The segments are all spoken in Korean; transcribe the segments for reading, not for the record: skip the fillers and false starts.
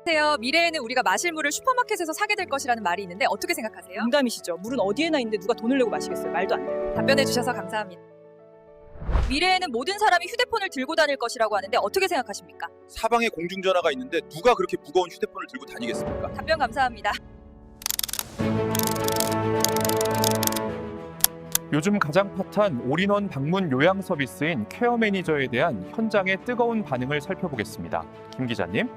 안녕하세요. 미래에는 우리가 마실 물을 슈퍼마켓에서 사게 될 것이라는 말이 있는데 어떻게 생각하세요? 농담이시죠. 물은 어디에나 있는데 누가 돈을 내고 마시겠어요. 말도 안 돼요. 답변해 주셔서 감사합니다. 미래에는 모든 사람이 휴대폰을 들고 다닐 것이라고 하는데 어떻게 생각하십니까? 사방에 공중전화가 있는데 누가 그렇게 무거운 휴대폰을 들고 다니겠습니까? 답변 감사합니다. 요즘 가장 핫한 올인원 방문 요양 서비스인 케어 매니저에 대한 현장의 뜨거운 반응을 살펴보겠습니다. 김 기자님.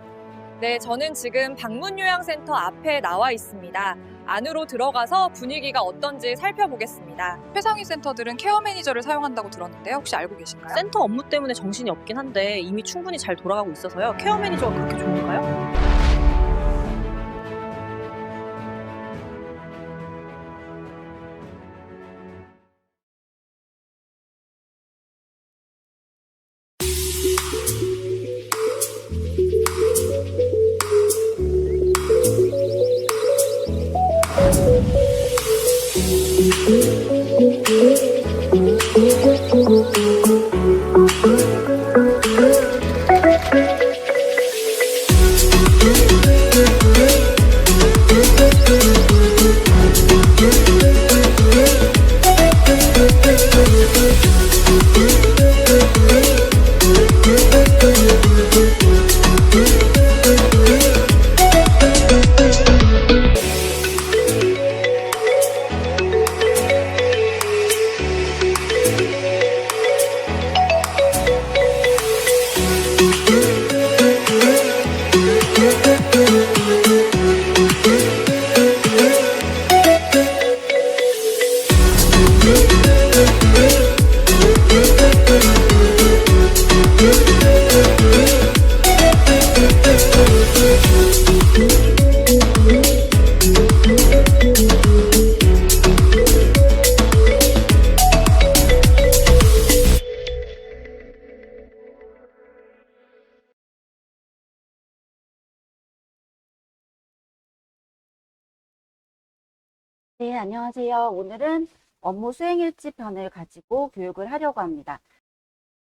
네, 저는 지금 방문요양센터 앞에 나와 있습니다. 안으로 들어가서 분위기가 어떤지 살펴보겠습니다. 최상위 센터들은 케어 매니저를 사용한다고 들었는데요. 혹시 알고 계신가요? 센터 업무 때문에 정신이 없긴 한데 이미 충분히 잘 돌아가고 있어서요. 케어 매니저가 그렇게 좋은가요? 네, 안녕하세요. 오늘은 업무 수행일지 편을 가지고 교육을 하려고 합니다.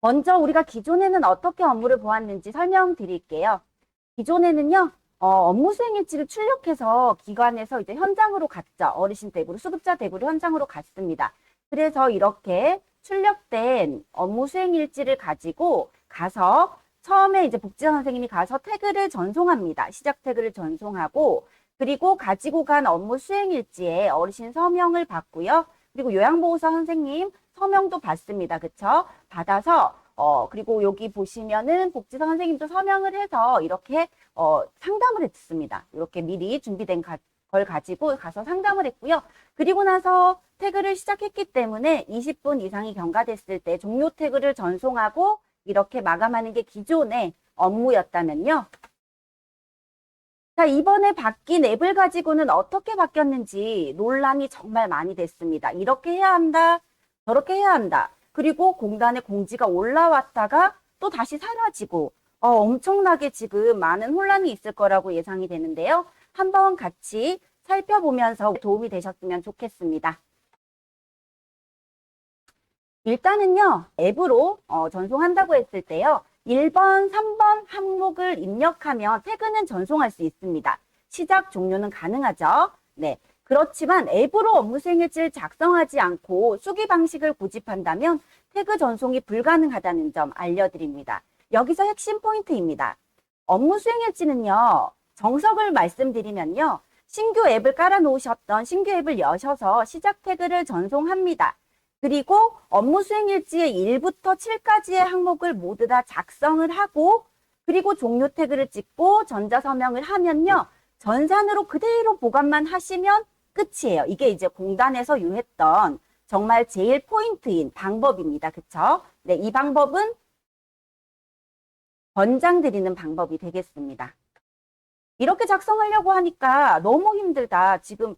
먼저 우리가 기존에는 어떻게 업무를 보았는지 설명드릴게요. 기존에는요, 업무 수행일지를 출력해서 기관에서 이제 현장으로 갔죠. 어르신 댁으로, 수급자 댁으로 현장으로 갔습니다. 그래서 이렇게 출력된 업무 수행일지를 가지고 가서 처음에 이제 복지사 선생님이 가서 태그를 전송합니다. 시작 태그를 전송하고 그리고 가지고 간 업무 수행일지에 어르신 서명을 받고요. 그리고 요양보호사 선생님 서명도 받습니다. 그쵸? 받아서 그리고 여기 보시면은 복지사 선생님도 서명을 해서 이렇게 상담을 했습니다. 이렇게 미리 준비된 걸 가지고 가서 상담을 했고요. 그리고 나서 태그를 시작했기 때문에 20분 이상이 경과됐을 때 종료 태그를 전송하고 이렇게 마감하는 게 기존의 업무였다면요. 자, 이번에 바뀐 앱을 가지고는 어떻게 바뀌었는지 논란이 정말 많이 됐습니다. 이렇게 해야 한다, 저렇게 해야 한다. 그리고 공단에 공지가 올라왔다가 또 다시 사라지고 엄청나게 지금 많은 혼란이 있을 거라고 예상이 되는데요. 한번 같이 살펴보면서 도움이 되셨으면 좋겠습니다. 일단은요, 앱으로 전송한다고 했을 때요. 1번, 3번 항목을 입력하면 태그는 전송할 수 있습니다. 시작, 종료는 가능하죠. 네. 그렇지만 앱으로 업무 수행일지를 작성하지 않고 수기 방식을 고집한다면 태그 전송이 불가능하다는 점 알려드립니다. 여기서 핵심 포인트입니다. 업무 수행일지는요. 정석을 말씀드리면요. 신규 앱을 깔아놓으셨던 신규 앱을 여셔서 시작 태그를 전송합니다. 그리고 업무 수행일지의 1부터 7까지의 항목을 모두 다 작성을 하고 그리고 종료 태그를 찍고 전자서명을 하면요. 전산으로 그대로 보관만 하시면 끝이에요. 이게 이제 공단에서 유했던 정말 제일 포인트인 방법입니다. 그쵸? 네, 이 방법은 권장드리는 방법이 되겠습니다. 이렇게 작성하려고 하니까 너무 힘들다. 지금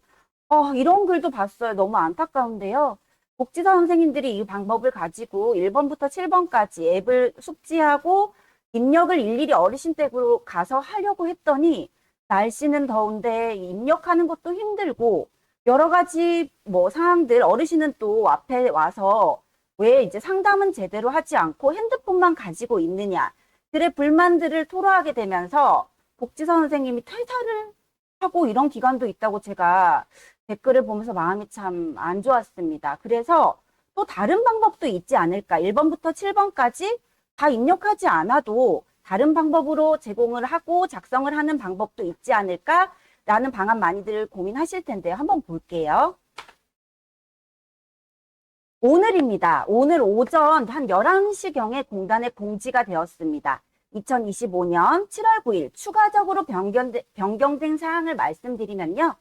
이런 글도 봤어요. 너무 안타까운데요. 복지사 선생님들이 이 방법을 가지고 1번부터 7번까지 앱을 숙지하고 입력을 일일이 어르신 댁으로 가서 하려고 했더니 날씨는 더운데 입력하는 것도 힘들고 여러 가지 상황들 어르신은 또 앞에 와서 왜 이제 상담은 제대로 하지 않고 핸드폰만 가지고 있느냐 들의 불만들을 토로하게 되면서 복지사 선생님이 퇴사를 하고 이런 기관도 있다고 제가 댓글을 보면서 마음이 참 안 좋았습니다. 그래서 또 다른 방법도 있지 않을까. 1번부터 7번까지 다 입력하지 않아도 다른 방법으로 제공을 하고 작성을 하는 방법도 있지 않을까라는 방안 많이들 고민하실 텐데요. 한번 볼게요. 오늘입니다. 오늘 오전 한 11시경에 공단에 공지가 되었습니다. 2025년 7월 9일 추가적으로 변경된 사항을 말씀드리면요.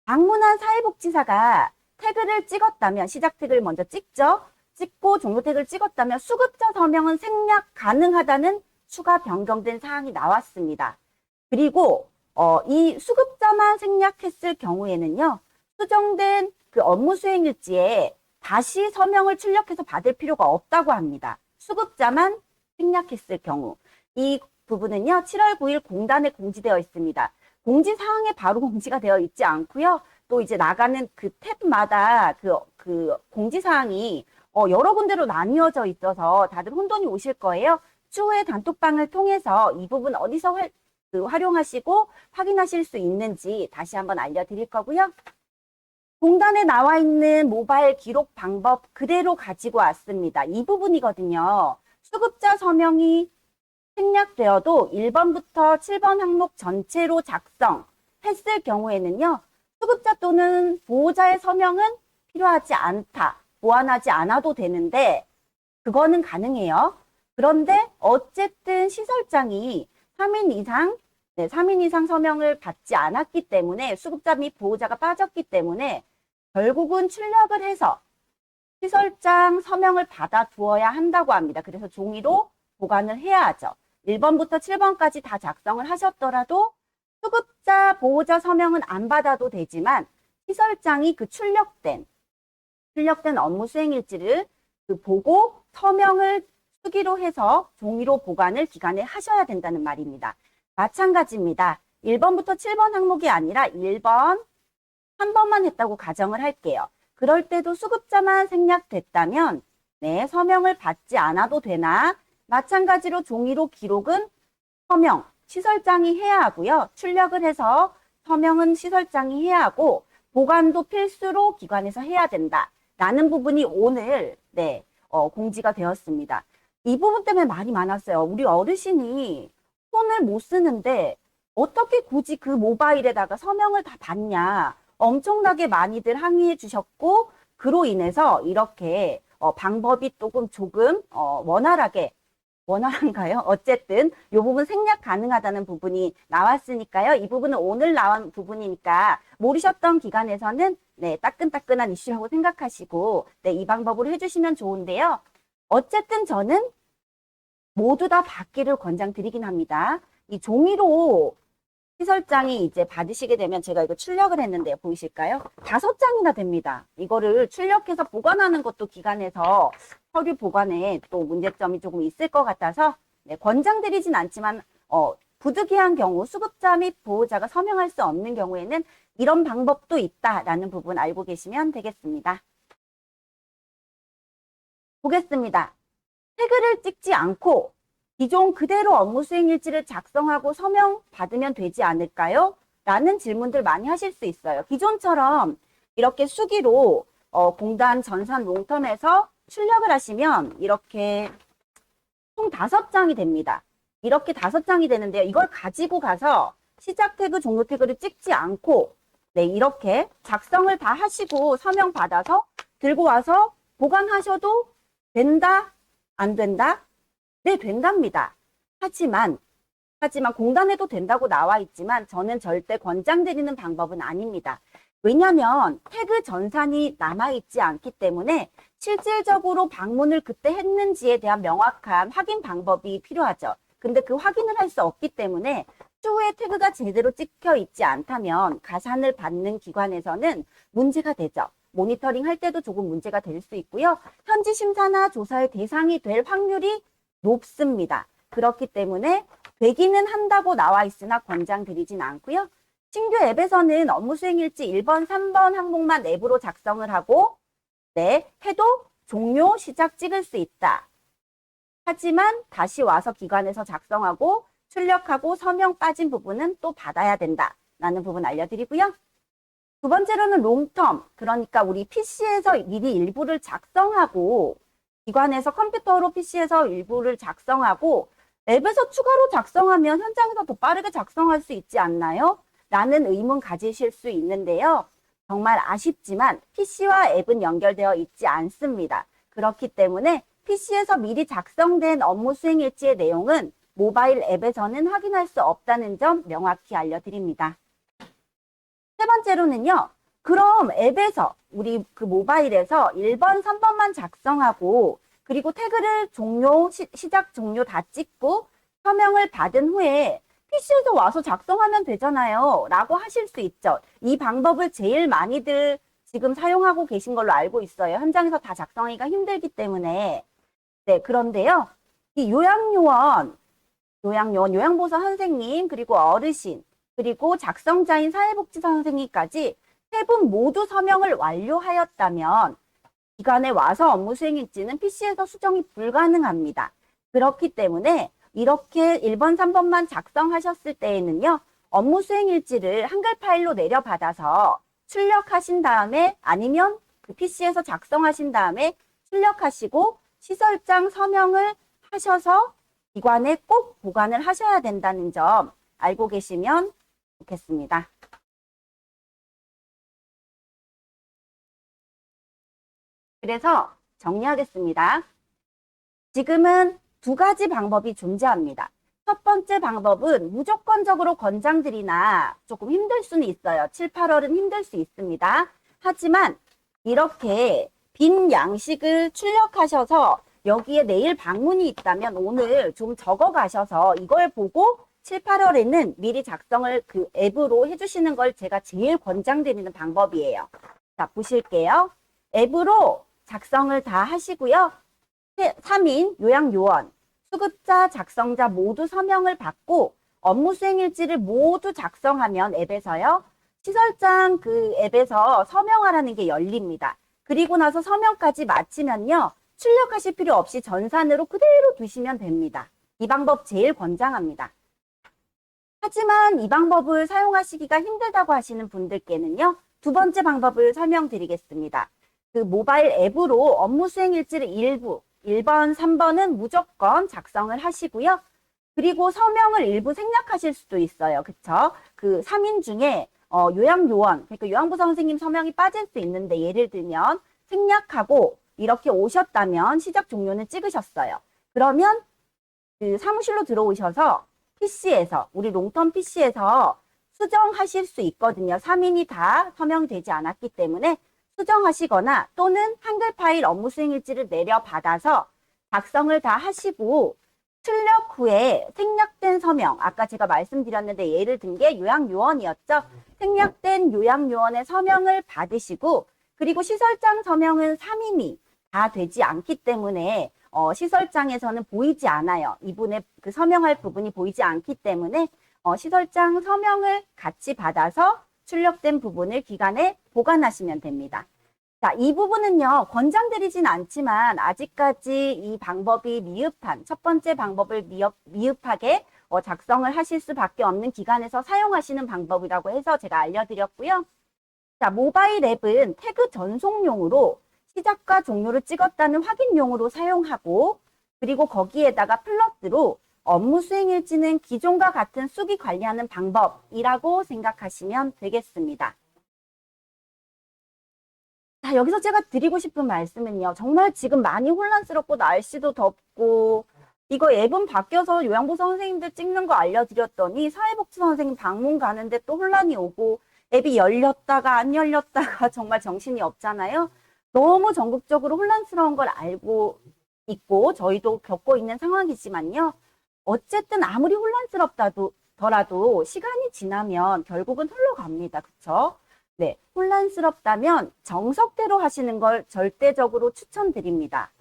방문한 사회복지사가 태그를 찍었다면, 시작 태그를 먼저 찍죠. 찍고 종료 태그를 찍었다면 수급자 서명은 생략 가능하다는 추가 변경된 사항이 나왔습니다. 그리고 이 수급자만 생략했을 경우에는요. 수정된 그 업무 수행 일지에 다시 서명을 출력해서 받을 필요가 없다고 합니다. 수급자만 생략했을 경우. 이 부분은요. 7월 9일 공단에 공지되어 있습니다. 공지사항에 바로 공지가 되어 있지 않고요. 또 이제 나가는 그 탭마다 그 공지사항이 여러 군데로 나뉘어져 있어서 다들 혼돈이 오실 거예요. 추후에 단톡방을 통해서 이 부분 어디서 활용하시고 확인하실 수 있는지 다시 한번 알려드릴 거고요. 공단에 나와 있는 모바일 기록 방법 그대로 가지고 왔습니다. 이 부분이거든요. 수급자 서명이 생략되어도 1번부터 7번 항목 전체로 작성했을 경우에는요. 수급자 또는 보호자의 서명은 필요하지 않다. 보완하지 않아도 되는데 그거는 가능해요. 그런데 어쨌든 시설장이 3인 이상 서명을 받지 않았기 때문에 수급자 및 보호자가 빠졌기 때문에 결국은 출력을 해서 시설장 서명을 받아 두어야 한다고 합니다. 그래서 종이로 보관을 해야 하죠. 1번부터 7번까지 다 작성을 하셨더라도 수급자, 보호자 서명은 안 받아도 되지만 시설장이 그 출력된 업무 수행 일지를 보고 서명을 수기로 해서 종이로 보관을 기간에 하셔야 된다는 말입니다. 마찬가지입니다. 1번부터 7번 항목이 아니라 1번, 한 번만 했다고 가정을 할게요. 그럴 때도 수급자만 생략됐다면 서명을 받지 않아도 되나? 마찬가지로 종이로 기록은 서명, 시설장이 해야 하고요. 출력을 해서 서명은 시설장이 해야 하고 보관도 필수로 기관에서 해야 된다라는 부분이 오늘 공지가 되었습니다. 이 부분 때문에 말이 많았어요. 우리 어르신이 손을 못 쓰는데 어떻게 굳이 그 모바일에다가 서명을 다 받냐. 엄청나게 많이들 항의해 주셨고 그로 인해서 이렇게 방법이 조금 원활한가요? 어쨌든 이 부분 생략 가능하다는 부분이 나왔으니까요. 이 부분은 오늘 나온 부분이니까 모르셨던 기관에서는 따끈따끈한 이슈라고 생각하시고 이 방법으로 해주시면 좋은데요. 어쨌든 저는 모두 다 받기를 권장드리긴 합니다. 이 종이로 시설장이 이제 받으시게 되면 제가 이거 출력을 했는데요. 보이실까요? 5장이나 됩니다. 이거를 출력해서 보관하는 것도 기관에서 서류 보관에 또 문제점이 조금 있을 것 같아서 권장드리진 않지만 부득이한 경우 수급자 및 보호자가 서명할 수 없는 경우에는 이런 방법도 있다라는 부분 알고 계시면 되겠습니다. 보겠습니다. 태그를 찍지 않고 기존 그대로 업무 수행 일지를 작성하고 서명 받으면 되지 않을까요? 라는 질문들 많이 하실 수 있어요. 기존처럼 이렇게 수기로 공단 전산 롱텀에서 출력을 하시면 이렇게 총 5장이 됩니다. 이렇게 5장이 되는데요. 이걸 가지고 가서 시작 태그, 종료 태그를 찍지 않고 이렇게 작성을 다 하시고 서명 받아서 들고 와서 보관하셔도 된다? 안 된다? 네, 된답니다. 하지만 공단에도 된다고 나와 있지만 저는 절대 권장드리는 방법은 아닙니다. 왜냐하면 태그 전산이 남아있지 않기 때문에 실질적으로 방문을 그때 했는지에 대한 명확한 확인 방법이 필요하죠. 근데 그 확인을 할 수 없기 때문에 추후에 태그가 제대로 찍혀 있지 않다면 가산을 받는 기관에서는 문제가 되죠. 모니터링 할 때도 조금 문제가 될 수 있고요. 현지 심사나 조사의 대상이 될 확률이 높습니다. 그렇기 때문에 되기는 한다고 나와 있으나 권장드리진 않고요. 신규 앱에서는 업무 수행 일지 1번, 3번 항목만 앱으로 작성을 하고 해도 종료, 시작 찍을 수 있다. 하지만 다시 와서 기관에서 작성하고 출력하고 서명 빠진 부분은 또 받아야 된다라는 부분 알려드리고요. 두 번째로는 롱텀, 그러니까 우리 PC에서 미리 일부를 작성하고 기관에서 컴퓨터로 PC에서 일부를 작성하고 앱에서 추가로 작성하면 현장에서 더 빠르게 작성할 수 있지 않나요? 라는 의문 가지실 수 있는데요. 정말 아쉽지만 PC와 앱은 연결되어 있지 않습니다. 그렇기 때문에 PC에서 미리 작성된 업무 수행 일지의 내용은 모바일 앱에서는 확인할 수 없다는 점 명확히 알려드립니다. 세 번째로는요. 그럼 앱에서 우리 그 모바일에서 1번, 3번만 작성하고 그리고 태그를 종료, 시작, 종료 다 찍고 서명을 받은 후에 PC에서 와서 작성하면 되잖아요. 라고 하실 수 있죠. 이 방법을 제일 많이들 지금 사용하고 계신 걸로 알고 있어요. 현장에서 다 작성하기가 힘들기 때문에. 네, 그런데요. 이 요양요원, 요양보호사 선생님, 그리고 어르신, 그리고 작성자인 사회복지사 선생님까지 세 분 모두 서명을 완료하였다면 기관에 와서 업무 수행 일지는 PC에서 수정이 불가능합니다. 그렇기 때문에 이렇게 1번, 3번만 작성하셨을 때에는요. 업무 수행 일지를 한글 파일로 내려받아서 출력하신 다음에 아니면 그 PC에서 작성하신 다음에 출력하시고 시설장 서명을 하셔서 기관에 꼭 보관을 하셔야 된다는 점 알고 계시면 좋겠습니다. 그래서 정리하겠습니다. 지금은 두 가지 방법이 존재합니다. 첫 번째 방법은 무조건적으로 권장드리나 조금 힘들 수는 있어요. 7, 8월은 힘들 수 있습니다. 하지만 이렇게 빈 양식을 출력하셔서 여기에 내일 방문이 있다면 오늘 좀 적어 가셔서 이걸 보고 7, 8월에는 미리 작성을 그 앱으로 해주시는 걸 제가 제일 권장드리는 방법이에요. 자, 보실게요. 앱으로 작성을 다 하시고요. 3인 요양요원, 수급자, 작성자 모두 서명을 받고 업무 수행 일지를 모두 작성하면 앱에서요. 시설장 그 앱에서 서명하라는 게 열립니다. 그리고 나서 서명까지 마치면요. 출력하실 필요 없이 전산으로 그대로 두시면 됩니다. 이 방법 제일 권장합니다. 하지만 이 방법을 사용하시기가 힘들다고 하시는 분들께는요. 두 번째 방법을 설명드리겠습니다. 그 모바일 앱으로 업무 수행 일지를 일부 1번, 3번은 무조건 작성을 하시고요. 그리고 서명을 일부 생략하실 수도 있어요. 그쵸? 그 3인 중에 요양요원, 그러니까 요양보호사 선생님 서명이 빠질 수 있는데 예를 들면 생략하고 이렇게 오셨다면 시작 종료는 찍으셨어요. 그러면 그 사무실로 들어오셔서 PC에서, 우리 롱텀 PC에서 수정하실 수 있거든요. 3인이 다 서명되지 않았기 때문에 수정하시거나 또는 한글 파일 업무 수행 일지를 내려받아서 작성을 다 하시고 출력 후에 생략된 서명, 아까 제가 말씀드렸는데 예를 든 게 요양요원이었죠. 생략된 요양요원의 서명을 받으시고 그리고 시설장 서명은 3인이 다 되지 않기 때문에 시설장에서는 보이지 않아요. 이분의 그 서명할 부분이 보이지 않기 때문에 시설장 서명을 같이 받아서 출력된 부분을 기관에 보관하시면 됩니다. 자, 이 부분은요, 권장드리진 않지만 아직까지 이 방법이 미흡한, 첫 번째 방법을 미흡하게 작성을 하실 수밖에 없는 기관에서 사용하시는 방법이라고 해서 제가 알려드렸고요. 자, 모바일 앱은 태그 전송용으로 시작과 종료를 찍었다는 확인용으로 사용하고 그리고 거기에다가 플러스로 업무 수행 일지는 기존과 같은 수기 관리하는 방법이라고 생각하시면 되겠습니다. 자, 여기서 제가 드리고 싶은 말씀은요. 정말 지금 많이 혼란스럽고 날씨도 덥고 이거 앱은 바뀌어서 요양보호사 선생님들 찍는 거 알려드렸더니 사회복지사 선생님 방문 가는데 또 혼란이 오고 앱이 열렸다가 안 열렸다가 정말 정신이 없잖아요. 너무 전국적으로 혼란스러운 걸 알고 있고 저희도 겪고 있는 상황이지만요. 어쨌든 아무리 혼란스럽더라도 시간이 지나면 결국은 흘러갑니다. 그쵸? 네, 혼란스럽다면 정석대로 하시는 걸 절대적으로 추천드립니다.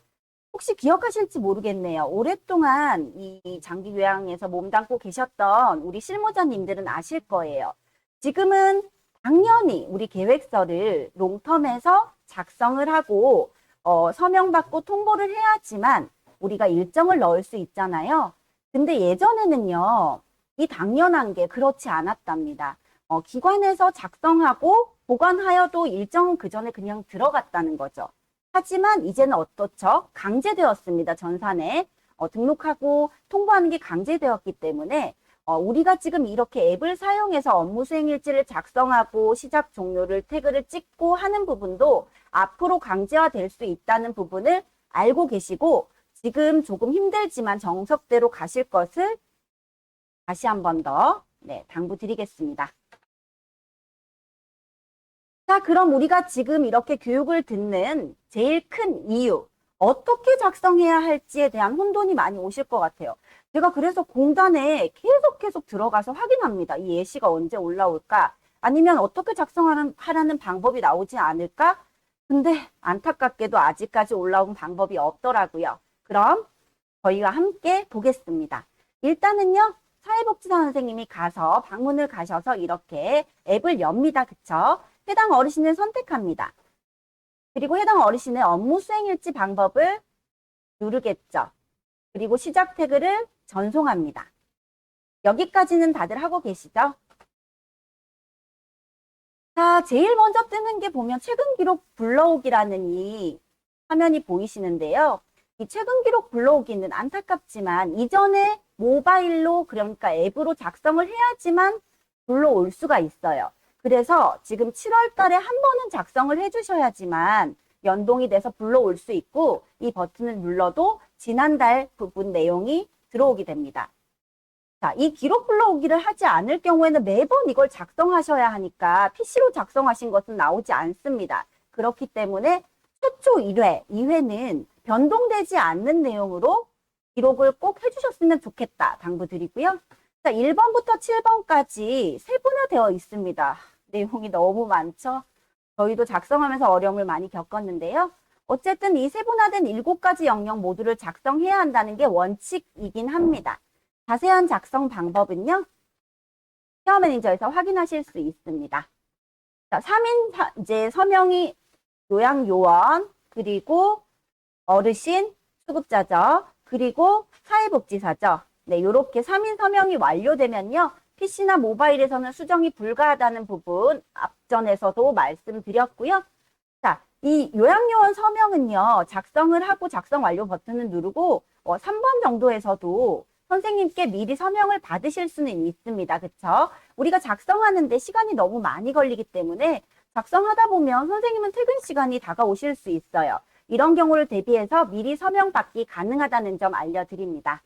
혹시 기억하실지 모르겠네요. 오랫동안 이 장기 요양에서 몸담고 계셨던 우리 실무자님들은 아실 거예요. 지금은 당연히 우리 계획서를 롱텀에서 작성을 하고 서명받고 통보를 해야지만 우리가 일정을 넣을 수 있잖아요. 근데 예전에는요, 이 당연한 게 그렇지 않았답니다. 기관에서 작성하고 보관하여도 일정 그 전에 그냥 들어갔다는 거죠. 하지만 이제는 어떻죠? 강제되었습니다. 전산에. 등록하고 통보하는 게 강제되었기 때문에 우리가 지금 이렇게 앱을 사용해서 업무 수행 일지를 작성하고 시작 종료를 태그를 찍고 하는 부분도 앞으로 강제화될 수 있다는 부분을 알고 계시고 지금 조금 힘들지만 정석대로 가실 것을 다시 한 번 더 당부드리겠습니다. 자, 그럼 우리가 지금 이렇게 교육을 듣는 제일 큰 이유, 어떻게 작성해야 할지에 대한 혼돈이 많이 오실 것 같아요. 제가 그래서 공단에 계속 들어가서 확인합니다. 이 예시가 언제 올라올까? 아니면 어떻게 작성하라는 방법이 나오지 않을까? 근데 안타깝게도 아직까지 올라온 방법이 없더라고요. 그럼 저희와 함께 보겠습니다. 일단은요, 사회복지사 선생님이 가서 방문을 가셔서 이렇게 앱을 엽니다. 그쵸? 해당 어르신을 선택합니다. 그리고 해당 어르신의 업무 수행일지 방법을 누르겠죠. 그리고 시작 태그를 전송합니다. 여기까지는 다들 하고 계시죠? 자, 제일 먼저 뜨는 게 보면 최근 기록 불러오기라는 이 화면이 보이시는데요. 이 최근 기록 불러오기는 안타깝지만 이전에 모바일로 그러니까 앱으로 작성을 해야지만 불러올 수가 있어요. 그래서 지금 7월 달에 한 번은 작성을 해주셔야지만 연동이 돼서 불러올 수 있고 이 버튼을 눌러도 지난달 부분 내용이 들어오게 됩니다. 자, 이 기록 불러오기를 하지 않을 경우에는 매번 이걸 작성하셔야 하니까 PC로 작성하신 것은 나오지 않습니다. 그렇기 때문에 최초 1회, 2회는 변동되지 않는 내용으로 기록을 꼭 해주셨으면 좋겠다 당부드리고요. 자, 1번부터 7번까지 세분화되어 있습니다. 내용이 너무 많죠? 저희도 작성하면서 어려움을 많이 겪었는데요. 어쨌든 이 세분화된 7가지 영역 모두를 작성해야 한다는 게 원칙이긴 합니다. 자세한 작성 방법은요, 케어 매니저에서 확인하실 수 있습니다. 자, 3인 이제 서명이 요양 요원, 그리고 어르신, 수급자죠. 그리고 사회복지사죠. 네, 요렇게 3인 서명이 완료되면요. PC나 모바일에서는 수정이 불가하다는 부분 앞전에서도 말씀드렸고요. 자, 이 요양요원 서명은요. 작성을 하고 작성 완료 버튼을 누르고 3번 정도에서도 선생님께 미리 서명을 받으실 수는 있습니다. 그쵸? 우리가 작성하는데 시간이 너무 많이 걸리기 때문에 작성하다 보면 선생님은 퇴근 시간이 다가오실 수 있어요. 이런 경우를 대비해서 미리 서명 받기 가능하다는 점 알려드립니다.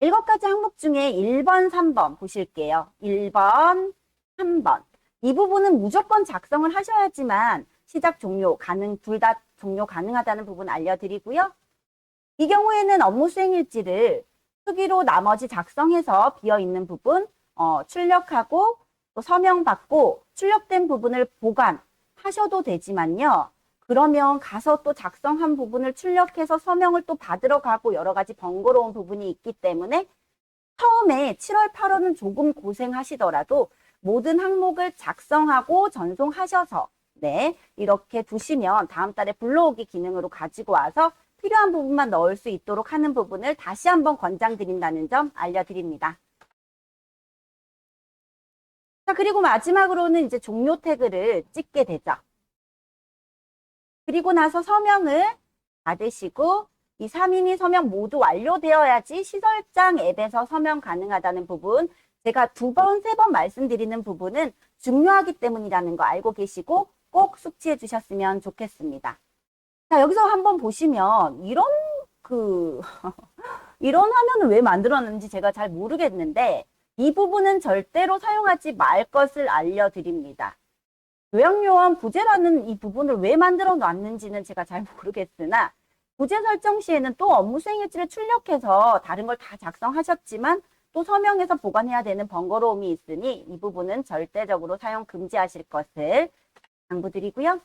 7가지 항목 중에 1번, 3번 보실게요. 1번, 3번. 이 부분은 무조건 작성을 하셔야지만 시작 종료 둘 다 종료 가능하다는 부분 알려드리고요. 이 경우에는 업무 수행일지를 수기로 나머지 작성해서 비어있는 부분 출력하고 또 서명받고 출력된 부분을 보관하셔도 되지만요. 그러면 가서 또 작성한 부분을 출력해서 서명을 또 받으러 가고 여러 가지 번거로운 부분이 있기 때문에 처음에 7월, 8월은 조금 고생하시더라도 모든 항목을 작성하고 전송하셔서 이렇게 두시면 다음 달에 불러오기 기능으로 가지고 와서 필요한 부분만 넣을 수 있도록 하는 부분을 다시 한번 권장드린다는 점 알려드립니다. 자, 그리고 마지막으로는 이제 종료 태그를 찍게 되죠. 그리고 나서 서명을 받으시고 이 3인이 서명 모두 완료되어야지 시설장 앱에서 서명 가능하다는 부분, 제가 2번, 3번 말씀드리는 부분은 중요하기 때문이라는 거 알고 계시고 꼭 숙지해 주셨으면 좋겠습니다. 자, 여기서 한번 보시면 이런 화면을 왜 만들었는지 제가 잘 모르겠는데 이 부분은 절대로 사용하지 말 것을 알려드립니다. 요양요원 부재라는 이 부분을 왜 만들어 놨는지는 제가 잘 모르겠으나 부재 설정 시에는 또 업무 수행일지를 출력해서 다른 걸 다 작성하셨지만 또 서명해서 보관해야 되는 번거로움이 있으니 이 부분은 절대적으로 사용 금지하실 것을 당부드리고요.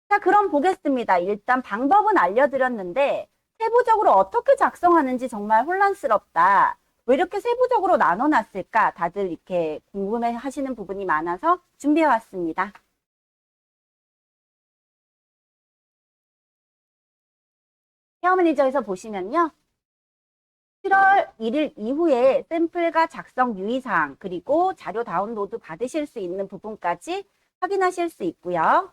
자, 그럼 보겠습니다. 일단 방법은 알려드렸는데 세부적으로 어떻게 작성하는지 정말 혼란스럽다. 왜 이렇게 세부적으로 나눠놨을까? 다들 이렇게 궁금해 하시는 부분이 많아서 준비해왔습니다. 케어 매니저에서 보시면요. 7월 1일 이후에 샘플과 작성 유의사항 그리고 자료 다운로드 받으실 수 있는 부분까지 확인하실 수 있고요.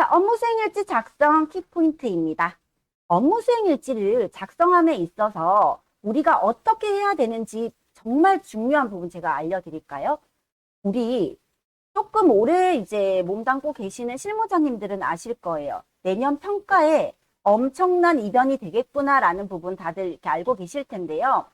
자, 업무 수행일지 작성 키포인트입니다. 업무 수행일지를 작성함에 있어서 우리가 어떻게 해야 되는지 정말 중요한 부분 제가 알려드릴까요? 우리 조금 오래 이제 몸담고 계시는 실무자님들은 아실 거예요. 내년 평가에 엄청난 이변이 되겠구나라는 부분 다들 이렇게 알고 계실 텐데요.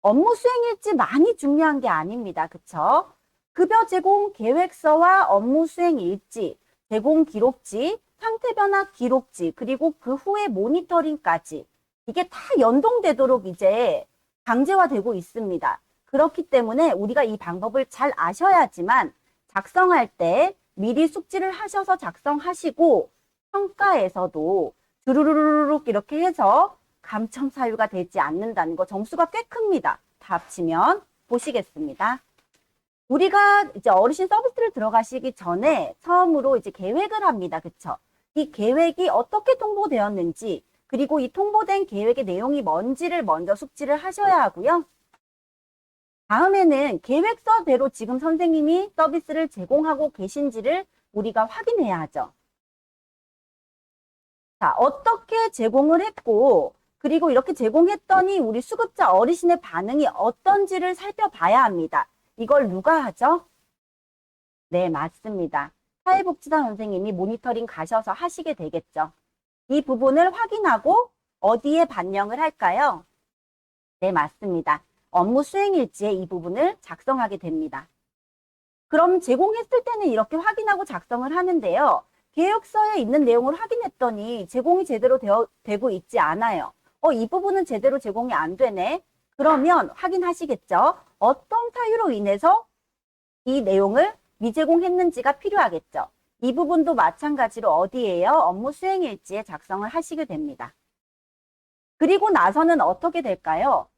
업무 수행일지 많이 중요한 게 아닙니다. 그쵸? 급여 제공 계획서와 업무 수행일지, 제공 기록지, 상태 변화 기록지, 그리고 그 후에 모니터링까지 이게 다 연동되도록 이제 강제화되고 있습니다. 그렇기 때문에 우리가 이 방법을 잘 아셔야지만 작성할 때 미리 숙지를 하셔서 작성하시고 평가에서도 주르르륵 이렇게 해서 감점 사유가 되지 않는다는 거 점수가 꽤 큽니다. 다 합치면 보시겠습니다. 우리가 이제 어르신 서비스를 들어가시기 전에 처음으로 이제 계획을 합니다. 그쵸? 이 계획이 어떻게 통보되었는지 그리고 이 통보된 계획의 내용이 뭔지를 먼저 숙지를 하셔야 하고요. 다음에는 계획서대로 지금 선생님이 서비스를 제공하고 계신지를 우리가 확인해야 하죠. 자, 어떻게 제공을 했고 그리고 이렇게 제공했더니 우리 수급자 어르신의 반응이 어떤지를 살펴봐야 합니다. 이걸 누가 하죠? 네, 맞습니다. 사회복지사 선생님이 모니터링 가셔서 하시게 되겠죠. 이 부분을 확인하고 어디에 반영을 할까요? 네, 맞습니다. 업무 수행일지에 이 부분을 작성하게 됩니다. 그럼 제공했을 때는 이렇게 확인하고 작성을 하는데요. 계획서에 있는 내용을 확인했더니 제공이 제대로 되고 있지 않아요. 이 부분은 제대로 제공이 안 되네. 그러면 확인하시겠죠. 어떤 사유로 인해서 이 내용을 미제공했는지가 필요하겠죠. 이 부분도 마찬가지로 어디에요? 업무 수행일지에 작성을 하시게 됩니다. 그리고 나서는 어떻게 될까요?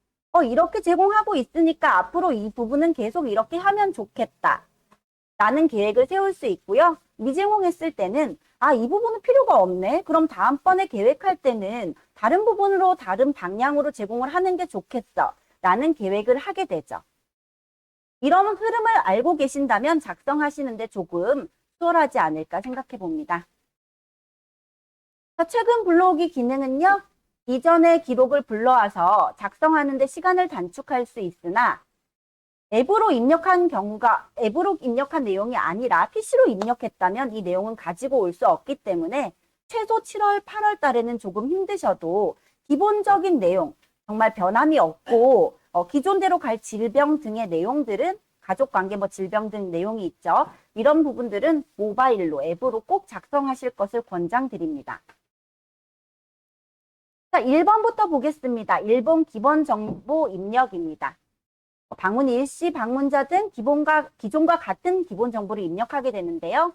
이렇게 제공하고 있으니까 앞으로 이 부분은 계속 이렇게 하면 좋겠다. 라는 계획을 세울 수 있고요. 미제공했을 때는 이 부분은 필요가 없네. 그럼 다음번에 계획할 때는 다른 부분으로 다른 방향으로 제공을 하는 게 좋겠어. 라는 계획을 하게 되죠. 이런 흐름을 알고 계신다면 작성하시는데 조금 수월하지 않을까 생각해 봅니다. 최근 불러오기 기능은요. 이전의 기록을 불러와서 작성하는 데 시간을 단축할 수 있으나 앱으로 입력한 내용이 아니라 PC로 입력했다면 이 내용은 가지고 올 수 없기 때문에 최소 7월, 8월 달에는 조금 힘드셔도 기본적인 내용, 정말 변함이 없고 기존대로 갈 질병 등의 내용들은 가족관계 질병 등 내용이 있죠. 이런 부분들은 모바일로 앱으로 꼭 작성하실 것을 권장드립니다. 자, 1번부터 보겠습니다. 1번 기본 정보 입력입니다. 방문 일시, 방문자 등 기존과 같은 기본 정보를 입력하게 되는데요.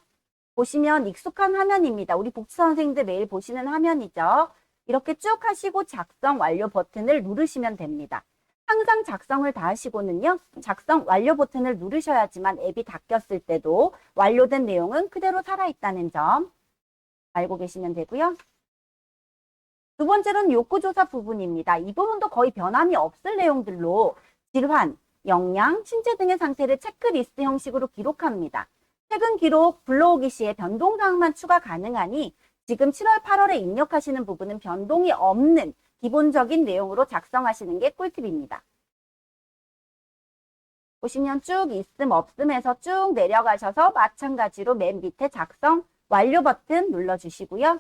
보시면 익숙한 화면입니다. 우리 복지사 선생님들 매일 보시는 화면이죠. 이렇게 쭉 하시고 작성 완료 버튼을 누르시면 됩니다. 항상 작성을 다 하시고는요. 작성 완료 버튼을 누르셔야지만 앱이 닫혔을 때도 완료된 내용은 그대로 살아있다는 점 알고 계시면 되고요. 두 번째로는 욕구조사 부분입니다. 이 부분도 거의 변함이 없을 내용들로 질환, 영양, 신체 등의 상태를 체크리스트 형식으로 기록합니다. 최근 기록 불러오기 시에 변동사항만 추가 가능하니 지금 7월, 8월에 입력하시는 부분은 변동이 없는 기본적인 내용으로 작성하시는 게 꿀팁입니다. 보시면 쭉 있음, 없음에서 쭉 내려가셔서 마찬가지로 맨 밑에 작성 완료 버튼 눌러주시고요.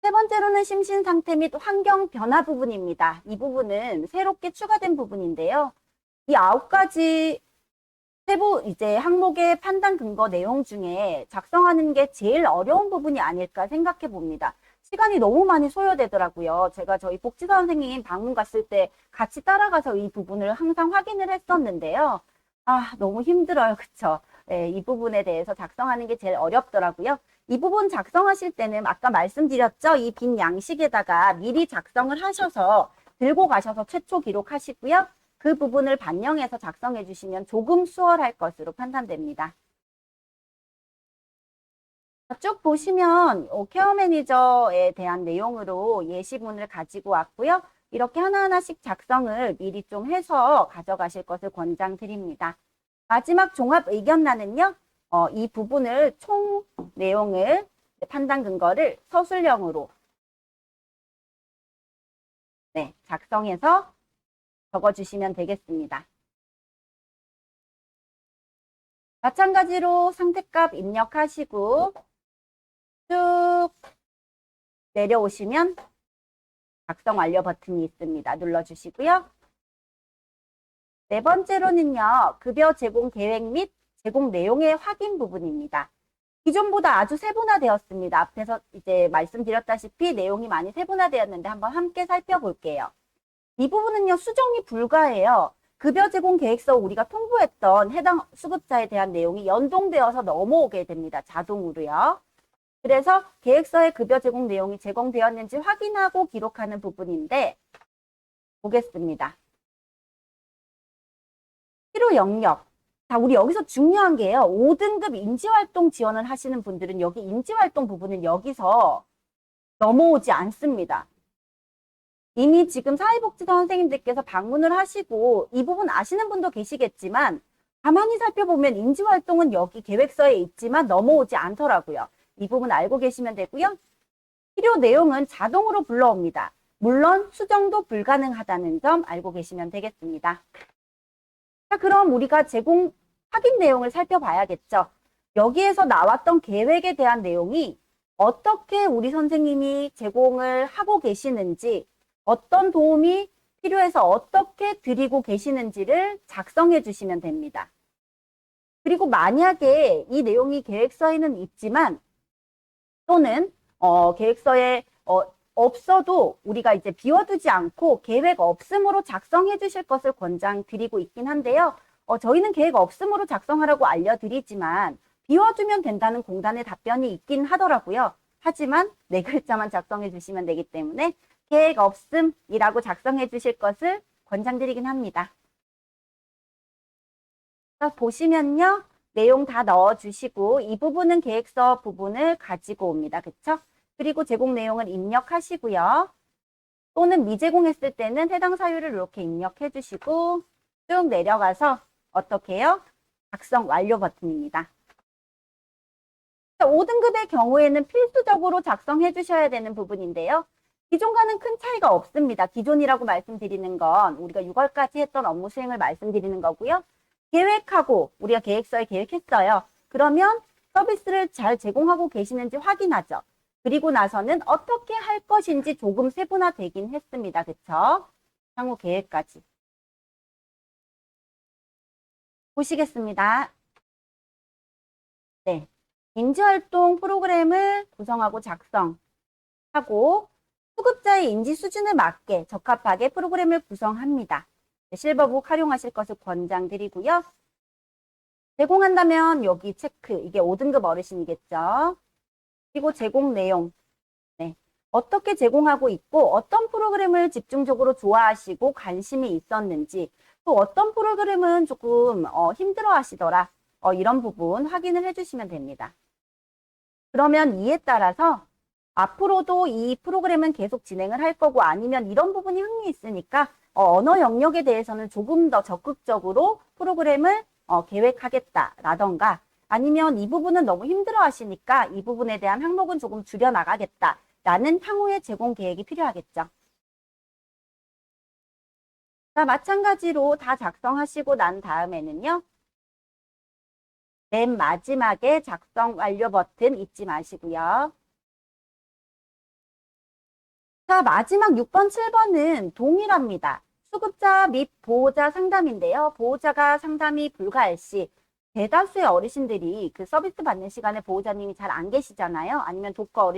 세 번째로는 심신 상태 및 환경 변화 부분입니다. 이 부분은 새롭게 추가된 부분인데요. 이 9가지 세부 항목의 판단 근거 내용 중에 작성하는 게 제일 어려운 부분이 아닐까 생각해 봅니다. 시간이 너무 많이 소요되더라고요. 제가 저희 복지사 선생님 방문 갔을 때 같이 따라가서 이 부분을 항상 확인을 했었는데요. 너무 힘들어요. 그쵸? 네, 이 부분에 대해서 작성하는 게 제일 어렵더라고요. 이 부분 작성하실 때는 아까 말씀드렸죠? 이 빈 양식에다가 미리 작성을 하셔서 들고 가셔서 최초 기록하시고요. 그 부분을 반영해서 작성해 주시면 조금 수월할 것으로 판단됩니다. 쭉 보시면 케어 매니저에 대한 내용으로 예시문을 가지고 왔고요. 이렇게 하나하나씩 작성을 미리 좀 해서 가져가실 것을 권장드립니다. 마지막 종합 의견란은요. 이 부분을 총 내용을 판단 근거를 서술형으로 작성해서 적어주시면 되겠습니다. 마찬가지로 상태값 입력하시고 쭉 내려오시면 작성 완료 버튼이 있습니다. 눌러주시고요. 네 번째로는요. 급여 제공 계획 및 제공 내용의 확인 부분입니다. 기존보다 아주 세분화되었습니다. 앞에서 말씀드렸다시피 내용이 많이 세분화되었는데 한번 함께 살펴볼게요. 이 부분은요. 수정이 불가해요. 급여 제공 계획서 우리가 통보했던 해당 수급자에 대한 내용이 연동되어서 넘어오게 됩니다. 자동으로요. 그래서 계획서에 급여 제공 내용이 제공되었는지 확인하고 기록하는 부분인데 보겠습니다. 필요 영역. 자, 우리 여기서 중요한 게요. 5등급 인지활동 지원을 하시는 분들은 여기 인지활동 부분은 여기서 넘어오지 않습니다. 이미 지금 사회복지사 선생님들께서 방문을 하시고 이 부분 아시는 분도 계시겠지만 가만히 살펴보면 인지활동은 여기 계획서에 있지만 넘어오지 않더라고요. 이 부분 알고 계시면 되고요. 필요 내용은 자동으로 불러옵니다. 물론 수정도 불가능하다는 점 알고 계시면 되겠습니다. 자, 그럼 우리가 제공 확인 내용을 살펴봐야겠죠. 여기에서 나왔던 계획에 대한 내용이 어떻게 우리 선생님이 제공을 하고 계시는지 어떤 도움이 필요해서 어떻게 드리고 계시는지를 작성해 주시면 됩니다. 그리고 만약에 이 내용이 계획서에는 있지만 또는 계획서에 없어도 우리가 비워두지 않고 계획 없음으로 작성해 주실 것을 권장드리고 있긴 한데요. 저희는 계획 없음으로 작성하라고 알려드리지만 비워주면 된다는 공단의 답변이 있긴 하더라고요. 하지만 4글자만 작성해 주시면 되기 때문에 계획 없음이라고 작성해 주실 것을 권장드리긴 합니다. 자, 보시면요. 내용 다 넣어주시고 이 부분은 계획서 부분을 가지고 옵니다. 그쵸? 그리고 제공 내용을 입력하시고요. 또는 미제공했을 때는 해당 사유를 이렇게 입력해 주시고 쭉 내려가서 어떻게 해요? 작성 완료 버튼입니다. 5등급의 경우에는 필수적으로 작성해 주셔야 되는 부분인데요. 기존과는 큰 차이가 없습니다. 기존이라고 말씀드리는 건 우리가 6월까지 했던 업무 수행을 말씀드리는 거고요. 계획하고 우리가 계획서에 계획했어요. 그러면 서비스를 잘 제공하고 계시는지 확인하죠. 그리고 나서는 어떻게 할 것인지 조금 세분화되긴 했습니다. 그쵸? 향후 계획까지. 보시겠습니다. 네. 인지활동 프로그램을 구성하고 작성하고 수급자의 인지 수준에 맞게 적합하게 프로그램을 구성합니다. 실버북 활용하실 것을 권장드리고요. 제공한다면 여기 체크, 이게 5등급 어르신이겠죠. 그리고 제공 내용, 네. 어떻게 제공하고 있고 어떤 프로그램을 집중적으로 좋아하시고 관심이 있었는지 또 어떤 프로그램은 조금 힘들어 하시더라. 이런 부분 확인을 해주시면 됩니다. 그러면 이에 따라서 앞으로도 이 프로그램은 계속 진행을 할 거고 아니면 이런 부분이 흥미 있으니까 언어 영역에 대해서는 조금 더 적극적으로 프로그램을 계획하겠다라던가 아니면 이 부분은 너무 힘들어 하시니까 이 부분에 대한 항목은 조금 줄여나가겠다라는 향후의 제공 계획이 필요하겠죠. 자, 마찬가지로 다 작성하시고 난 다음에는요. 맨 마지막에 작성 완료 버튼 잊지 마시고요. 자, 마지막 6번, 7번은 동일합니다. 수급자 및 보호자 상담인데요. 보호자가 상담이 불가할 시 대다수의 어르신들이 그 서비스 받는 시간에 보호자님이 잘 안 계시잖아요. 아니면 독거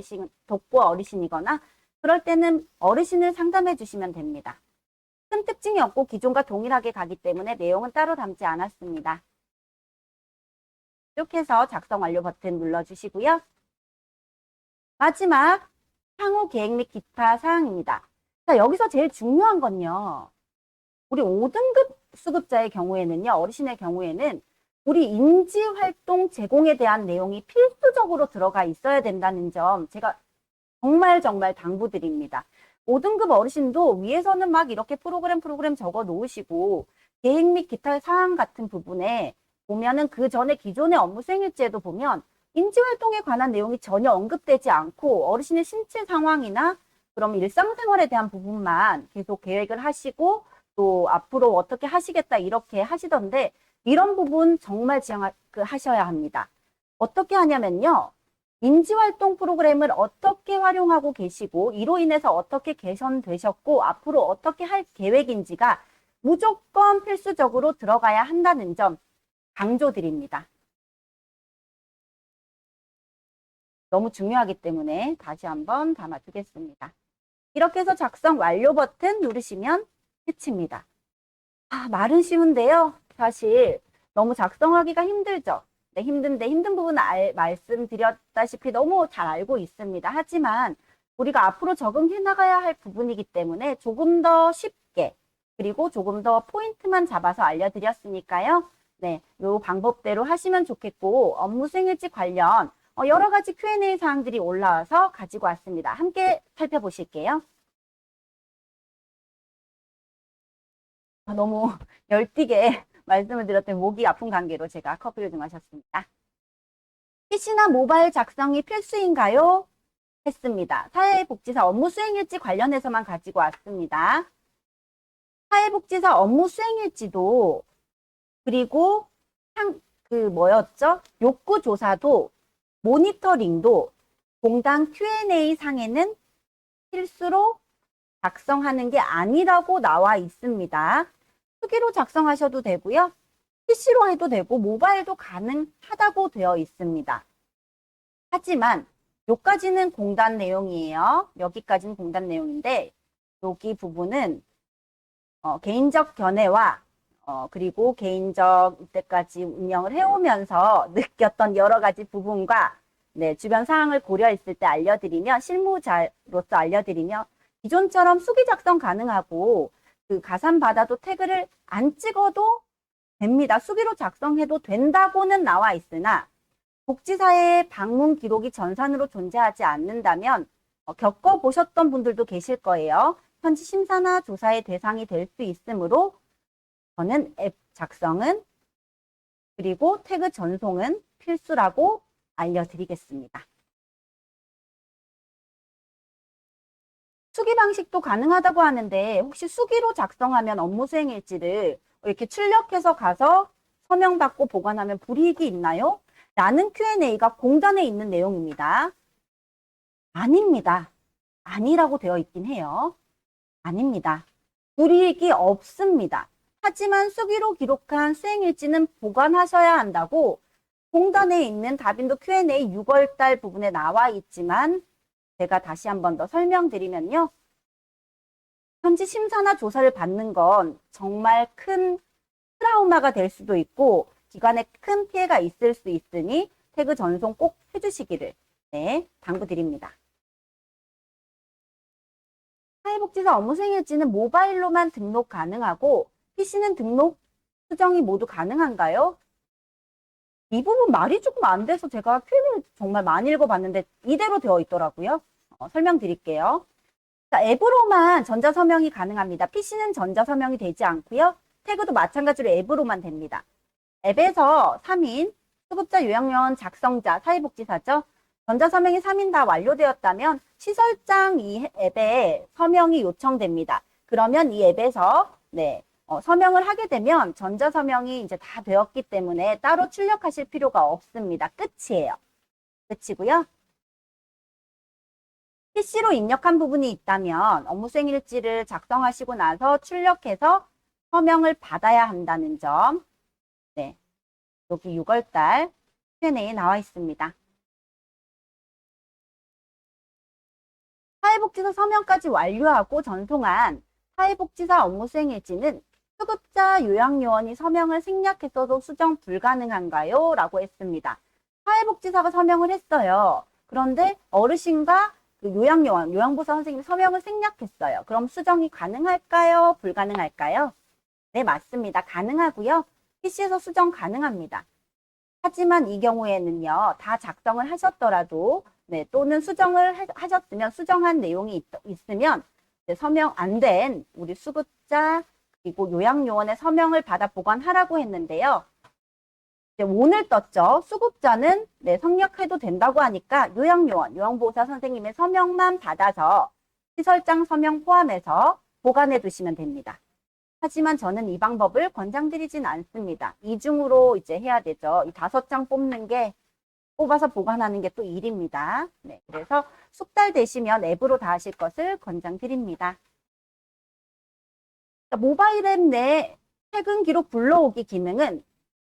어르신이거나 그럴 때는 어르신을 상담해 주시면 됩니다. 큰 특징이 없고 기존과 동일하게 가기 때문에 내용은 따로 담지 않았습니다. 이렇게 해서 작성 완료 버튼 눌러주시고요. 마지막 향후 계획 및 기타 사항입니다. 자, 여기서 제일 중요한 건요. 우리 5등급 수급자의 경우에는요. 어르신의 경우에는 우리 인지활동 제공에 대한 내용이 필수적으로 들어가 있어야 된다는 점 제가 정말 당부드립니다. 5등급 어르신도 위에서는 막 이렇게 프로그램 적어 놓으시고 계획 및 기타 사항 같은 부분에 보면은 그 전에 기존의 업무 수행일지에도 보면 인지활동에 관한 내용이 전혀 언급되지 않고 어르신의 신체 상황이나 그럼 일상생활에 대한 부분만 계속 계획을 하시고 또 앞으로 어떻게 하시겠다 이렇게 하시던데 이런 부분 정말 하셔야 합니다. 어떻게 하냐면요. 인지활동 프로그램을 어떻게 활용하고 계시고 이로 인해서 어떻게 개선되셨고 앞으로 어떻게 할 계획인지가 무조건 필수적으로 들어가야 한다는 점 강조드립니다. 너무 중요하기 때문에 다시 한번 담아두겠습니다. 이렇게 해서 작성 완료 버튼 누르시면 끝입니다. 말은 쉬운데요. 사실 너무 작성하기가 힘들죠. 네, 힘든데 힘든 부분은 말씀드렸다시피 너무 잘 알고 있습니다. 하지만 우리가 앞으로 적응해 나가야 할 부분이기 때문에 조금 더 쉽게 그리고 조금 더 포인트만 잡아서 알려드렸으니까요. 네, 이 방법대로 하시면 좋겠고 업무 수행일지 관련 여러 가지 Q&A 사항들이 올라와서 가지고 왔습니다. 함께 살펴보실게요. 너무 열띠게 말씀을 드렸더니 목이 아픈 관계로 제가 커피를 좀 마셨습니다. PC나 모바일 작성이 필수인가요? 했습니다. 사회복지사 업무 수행일지 관련해서만 가지고 왔습니다. 사회복지사 업무 수행일지도 그리고 욕구조사도 모니터링도 공단 Q&A 상에는 필수로 작성하는 게 아니라고 나와 있습니다. 수기로 작성하셔도 되고요. PC로 해도 되고 모바일도 가능하다고 되어 있습니다. 하지만 여기까지는 공단 내용이에요. 여기까지는 공단 내용인데 여기 부분은 개인적 견해와 그리고 개인적 이때까지 운영을 해오면서 느꼈던 여러 가지 부분과 네, 주변 사항을 고려했을 때 알려드리며 실무자로서 알려드리며 기존처럼 수기 작성 가능하고 그 가산 받아도 태그를 안 찍어도 됩니다. 수기로 작성해도 된다고는 나와 있으나 복지사의 방문 기록이 전산으로 존재하지 않는다면 겪어보셨던 분들도 계실 거예요. 현지 심사나 조사의 대상이 될 수 있으므로 저는 앱 작성은 그리고 태그 전송은 필수라고 알려드리겠습니다. 수기 방식도 가능하다고 하는데 혹시 수기로 작성하면 업무 수행 일지를 이렇게 출력해서 가서 서명받고 보관하면 불이익이 있나요? 라는 Q&A가 공단에 있는 내용입니다. 아닙니다. 아니라고 되어 있긴 해요. 아닙니다. 불이익이 없습니다. 하지만 수기로 기록한 수행일지는 보관하셔야 한다고 공단에 있는 다빈도 Q&A 6월달 부분에 나와 있지만 제가 다시 한 번 더 설명드리면요. 현지 심사나 조사를 받는 건 정말 큰 트라우마가 될 수도 있고 기관에 큰 피해가 있을 수 있으니 태그 전송 꼭 해주시기를 당부드립니다. 사회복지사 업무수행일지는 모바일로만 등록 가능하고 PC는 등록, 수정이 모두 가능한가요? 이 부분 말이 조금 안 돼서 제가 Q&A 정말 많이 읽어봤는데 이대로 되어 있더라고요. 설명드릴게요. 자, 앱으로만 전자서명이 가능합니다. PC는 전자서명이 되지 않고요. 태그도 마찬가지로 앱으로만 됩니다. 앱에서 3인, 수급자, 요양요원, 작성자, 사회복지사죠. 전자서명이 3인 다 완료되었다면 시설장 이 앱에 서명이 요청됩니다. 그러면 이 앱에서 서명을 하게 되면 전자서명이 이제 다 되었기 때문에 따로 출력하실 필요가 없습니다. 끝이에요. 끝이고요. PC로 입력한 부분이 있다면 업무수행일지를 작성하시고 나서 출력해서 서명을 받아야 한다는 점. 네, 여기 6월달 Q&A에 나와 있습니다. 사회복지사 서명까지 완료하고 전송한 사회복지사 업무수행일지는 수급자 요양요원이 서명을 생략했어도 수정 불가능한가요? 라고 했습니다. 사회복지사가 서명을 했어요. 그런데 어르신과 그 요양요원, 요양보호사 선생님이 서명을 생략했어요. 그럼 수정이 가능할까요? 불가능할까요? 네, 맞습니다. 가능하고요. PC에서 수정 가능합니다. 하지만 이 경우에는요, 다 작성을 하셨더라도, 또는 수정을 하셨으면, 수정한 내용이 있으면, 서명 안 된 우리 수급자, 그리고 요양요원의 서명을 받아 보관하라고 했는데요. 오늘 떴죠. 수급자는 성역해도 된다고 하니까 요양요원, 요양보호사 선생님의 서명만 받아서 시설장 서명 포함해서 보관해 두시면 됩니다. 하지만 저는 이 방법을 권장드리진 않습니다. 이중으로 이제 해야 되죠. 이 5장 뽑아서 보관하는 게 또 일입니다. 그래서 숙달되시면 앱으로 다 하실 것을 권장드립니다. 모바일 앱 내 퇴근 기록 불러오기 기능은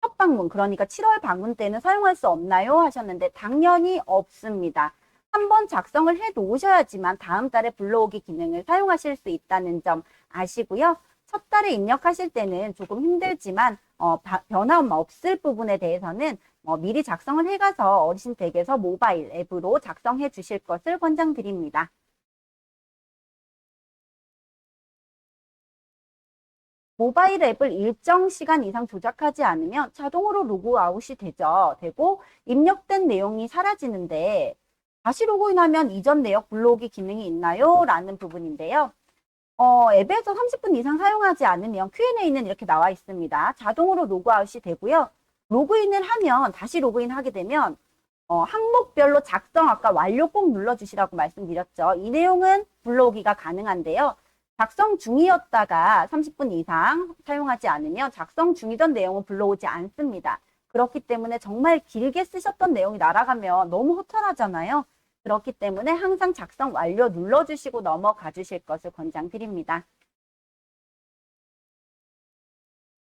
첫 방문, 그러니까 7월 방문 때는 사용할 수 없나요? 하셨는데 당연히 없습니다. 한번 작성을 해 놓으셔야지만 다음 달에 불러오기 기능을 사용하실 수 있다는 점 아시고요. 첫 달에 입력하실 때는 조금 힘들지만 변화 없을 부분에 대해서는 미리 작성을 해가서 어르신 댁에서 모바일 앱으로 작성해 주실 것을 권장드립니다. 모바일 앱을 일정 시간 이상 조작하지 않으면 자동으로 로그아웃이 되고 입력된 내용이 사라지는데 다시 로그인하면 이전 내역 불러오기 기능이 있나요? 라는 부분인데요. 앱에서 30분 이상 사용하지 않으면 Q&A는 이렇게 나와 있습니다. 자동으로 로그아웃이 되고요. 로그인을 하면 다시 로그인하게 되면 항목별로 작성 아까 완료 꼭 눌러주시라고 말씀드렸죠. 이 내용은 불러오기가 가능한데요. 작성 중이었다가 30분 이상 사용하지 않으면 작성 중이던 내용은 불러오지 않습니다. 그렇기 때문에 정말 길게 쓰셨던 내용이 날아가면 너무 허탈하잖아요. 그렇기 때문에 항상 작성 완료 눌러주시고 넘어가 주실 것을 권장드립니다.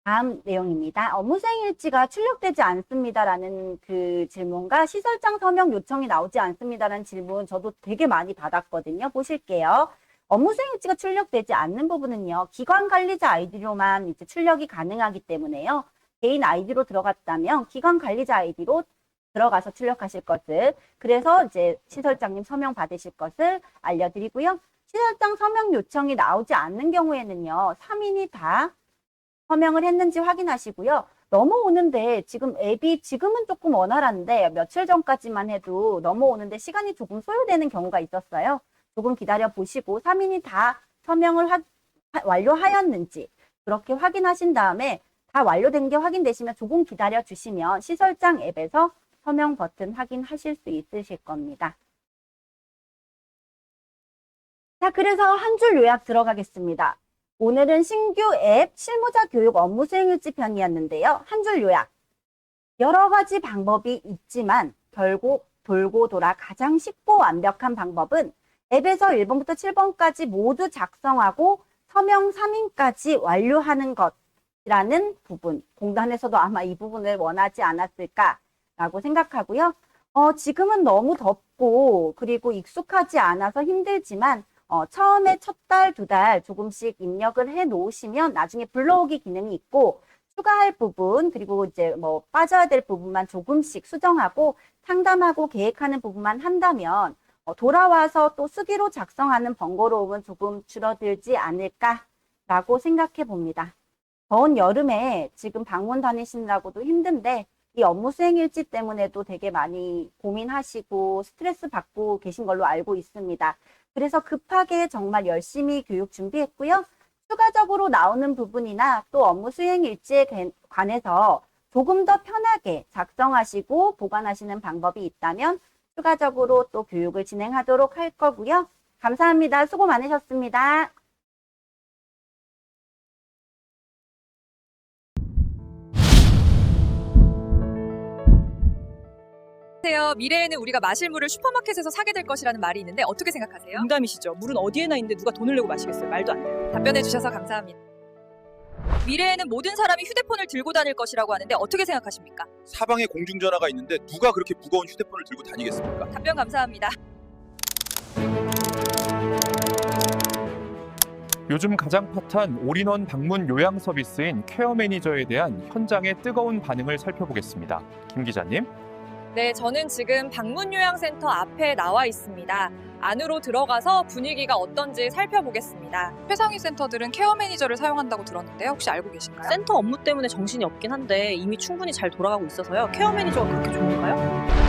다음 내용입니다. 업무수행일지가 출력되지 않습니다라는 그 질문과 시설장 서명 요청이 나오지 않습니다라는 질문 저도 되게 많이 받았거든요. 보실게요. 업무 수행 일지가 출력되지 않는 부분은요, 기관 관리자 아이디로만 이제 출력이 가능하기 때문에요. 개인 아이디로 들어갔다면 기관 관리자 아이디로 들어가서 출력하실 것을, 그래서 이제 시설장님 서명 받으실 것을 알려드리고요. 시설장 서명 요청이 나오지 않는 경우에는요, 3인이 다 서명을 했는지 확인하시고요. 넘어오는데 지금 앱이 지금은 조금 원활한데 며칠 전까지만 해도 넘어오는데 시간이 조금 소요되는 경우가 있었어요. 조금 기다려 보시고 3인이 다 서명을 완료하였는지 그렇게 확인하신 다음에 다 완료된 게 확인되시면 조금 기다려 주시면 시설장 앱에서 서명 버튼 확인하실 수 있으실 겁니다. 자, 그래서 한 줄 요약 들어가겠습니다. 오늘은 신규 앱 실무자 교육 업무 수행 일지 편이었는데요. 한 줄 요약. 여러 가지 방법이 있지만 결국 돌고 돌아 가장 쉽고 완벽한 방법은 앱에서 1번부터 7번까지 모두 작성하고 서명 3인까지 완료하는 것이라는 부분. 공단에서도 아마 이 부분을 원하지 않았을까라고 생각하고요. 지금은 너무 덥고 그리고 익숙하지 않아서 힘들지만 처음에 첫 달, 두 달 조금씩 입력을 해 놓으시면 나중에 불러오기 기능이 있고 추가할 부분 그리고 이제 뭐 빠져야 될 부분만 조금씩 수정하고 상담하고 계획하는 부분만 한다면 돌아와서 또 수기로 작성하는 번거로움은 조금 줄어들지 않을까라고 생각해 봅니다. 더운 여름에 지금 방문 다니시느라고도 힘든데 이 업무 수행 일지 때문에도 되게 많이 고민하시고 스트레스 받고 계신 걸로 알고 있습니다. 그래서 급하게 정말 열심히 교육 준비했고요. 추가적으로 나오는 부분이나 또 업무 수행 일지에 관해서 조금 더 편하게 작성하시고 보관하시는 방법이 있다면 추가적으로 또 교육을 진행하도록 할 거고요. 감사합니다. 수고 많으셨습니다. 미래에는 우리가 마실 물을 슈퍼마켓에서 사게 될 것이라는 말이 있는데 어떻게 생각하세요? 농담이시죠? 물은 어디에나 있는데 누가 돈을 내고 마시겠어요? 말도 안 돼요. 답변해 주셔서 감사합니다. 미래에는 모든 사람이 휴대폰을 들고 다닐 것이라고 하는데 어떻게 생각하십니까? 사방에 공중전화가 있는데 누가 그렇게 무거운 휴대폰을 들고 다니겠습니까? 답변 감사합니다. 요즘 가장 핫한 올인원 방문 요양 서비스인 케어 매니저에 대한 현장의 뜨거운 반응을 살펴보겠습니다. 김 기자님. 네, 저는 지금 방문요양센터 앞에 나와 있습니다. 안으로 들어가서 분위기가 어떤지 살펴보겠습니다. 최상위 센터들은 케어 매니저를 사용한다고 들었는데요. 혹시 알고 계신가요? 센터 업무 때문에 정신이 없긴 한데 이미 충분히 잘 돌아가고 있어서요. 케어 매니저가 그렇게 좋은가요?